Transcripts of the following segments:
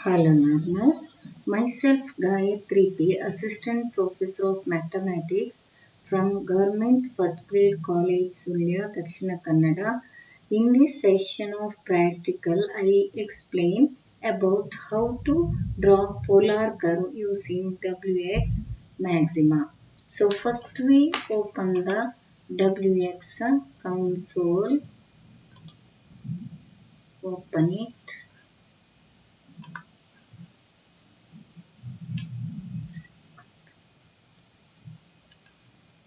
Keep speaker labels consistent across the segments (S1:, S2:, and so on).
S1: Hello learners, myself Gayatri P, Assistant Professor of Mathematics from Government First Grade College, Sulya, Dakshina Kannada. In this session of practical, I explain about how to draw polar curve using wx maxima. So first we open the wx console, open it.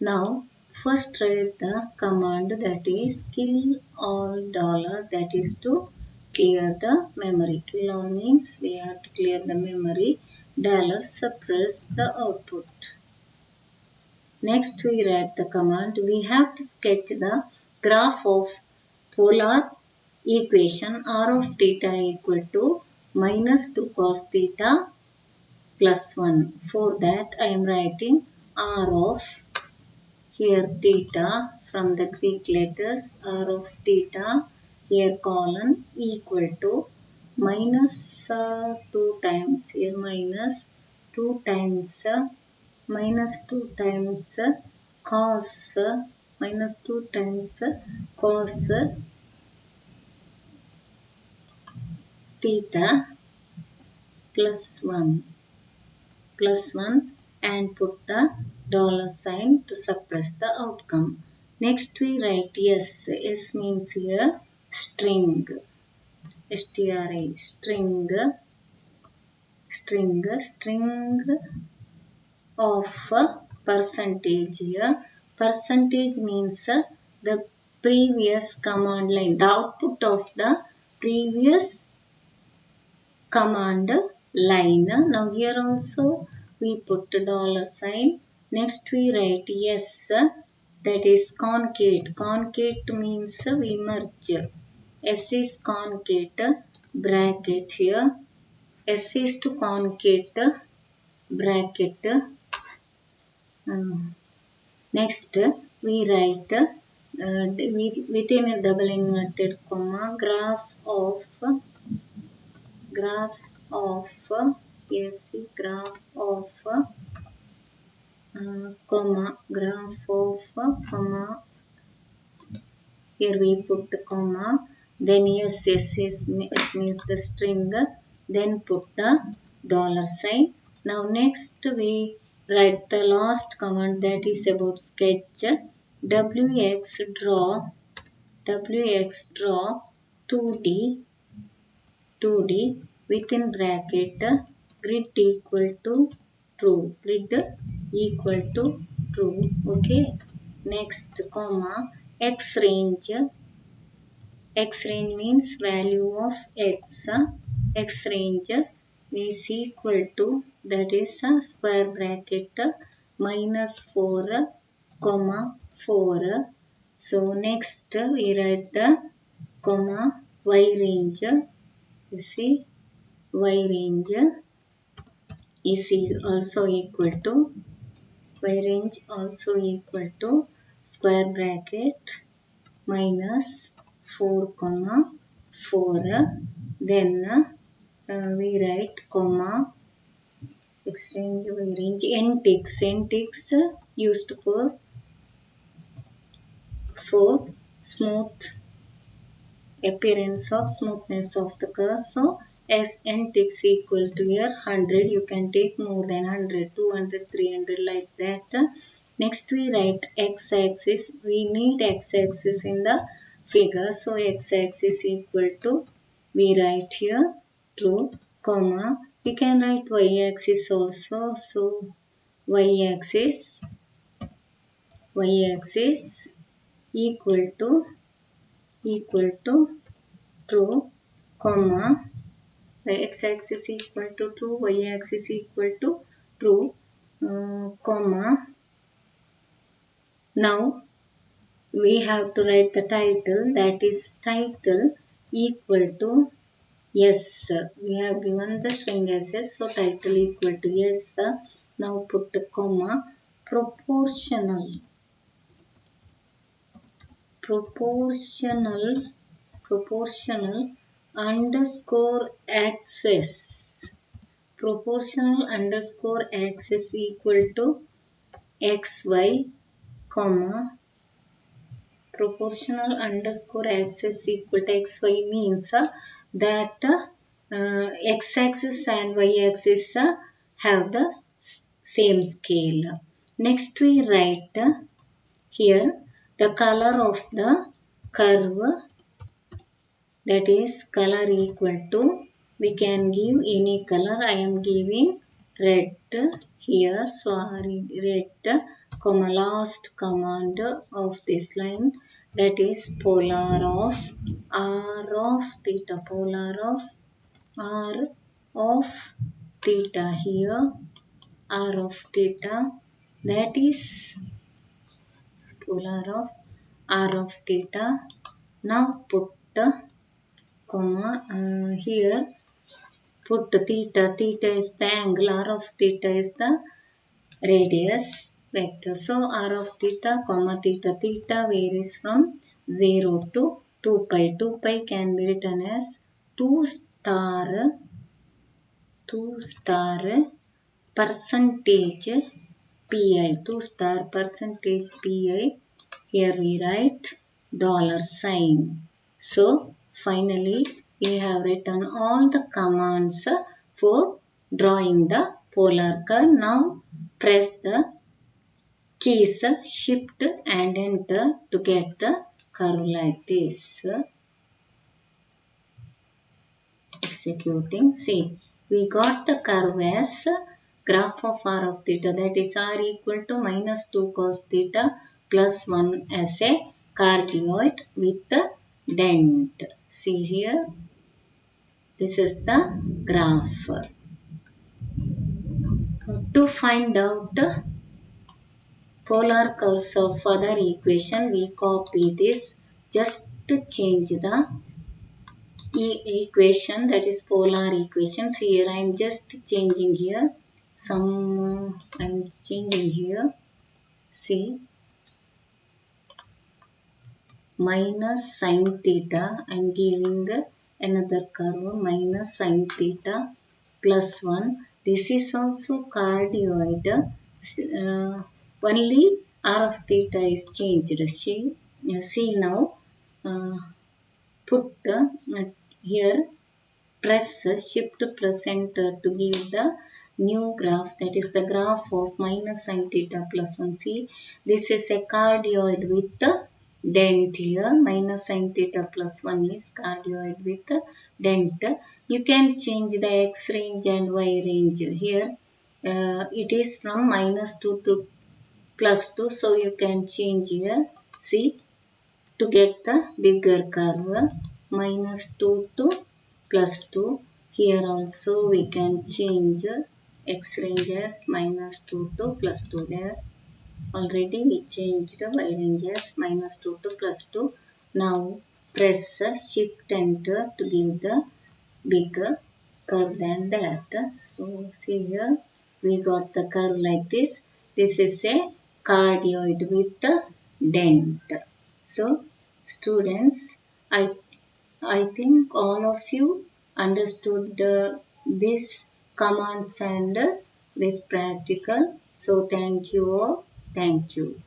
S1: Now, first write the command that is kill all dollar, that is to clear the memory. Kill all means we have to clear the memory. Dollar suppress the output. Next we write the command. We have to sketch the graph of polar equation r of theta equal to minus 2 cos theta plus 1. For that I am writing r of here theta from the Greek letters r of theta, here colon equal to minus 2 times, here minus 2 times cos minus 2 times cos theta plus 1 and put the dollar sign to suppress the outcome. Next we write S. S means here string. STRI string of percentage here. Percentage means the previous command line, the output of the previous command line. Now here also we put a dollar sign. Next we write yes, that is concate. Concate means we merge. S is concate, bracket here. S is to concate, bracket. Next we write within a double inverted comma graph of yes, graph of comma, here we put the comma, then yes, means the string, then put the dollar sign. Now next we write the last command, that is about sketch. wx draw 2D within bracket grid equal to true. Okay. Next comma x range means value of x. X range is equal to, that is a square bracket minus 4 comma 4. So next we write the comma y range. You see, y range is also equal to square bracket minus 4 comma 4. Then we write comma x range, y range, n-ticks used for smooth appearance of smoothness of the curve. So as n-ticks equal to here 100, you can take more than 100, 200, 300 like that. Next we write x-axis. We need x-axis in the figure. So x-axis equal to, we write here true, comma. We can write y-axis also. So y-axis equal to true, comma, x-axis equal to true, y-axis equal to true, comma. Now we have to write the title, that is title equal to yes. We have given the string as yes, so title equal to yes. Now put the comma, proportional underscore axis proportional underscore axis equal to xy, comma, proportional underscore axis equal to xy means that x-axis and y-axis have the same scale. Next we write here the color of the curve, that is color equal to, we can give any color. I am giving red here, so red, comma, last command of this line, that is polar of r of theta, polar of r of theta here, r of theta, that is polar of r of theta. Now put comma, here put theta, theta is the angle, r of theta is the radius vector. So r of theta, comma, theta, theta varies from 0 to 2 pi. 2 pi can be written as 2 star percentage pi, 2 star percentage pi. Here we write dollar sign. So finally we have written all the commands for drawing the polar curve. Now press the keys shift and enter to get the curve like this. Executing. See, we got the curve as graph of r of theta, that is r equal to minus 2 cos theta plus 1 as a cardioid with the dent. See here, this is the graph. To find out polar curves of other equation, we copy this, just to change the equation, that is polar equations. Here I am just changing here some, I am changing here, see, minus sin theta, I am giving another curve minus sin theta plus 1. This is also cardioid, only r of theta is changed. See now, put here, press shift plus enter to give the new graph, that is the graph of minus sin theta plus 1. See, this is a cardioid with the dent here, minus sin theta plus 1 is cardioid with the dent. You can change the x range and y range. Here it is from minus 2 to plus 2, so you can change here. See, to get the bigger curve, minus 2 to plus 2. Here also we can change x range as minus 2 to plus 2. There already we changed y range as minus 2 to plus 2. Now press shift enter to give the bigger curve than that. So see here, we got the curve like this. This is a cardioid with the dent. So students, I think all of you understood this commands and this practical. So thank you all. Thank you.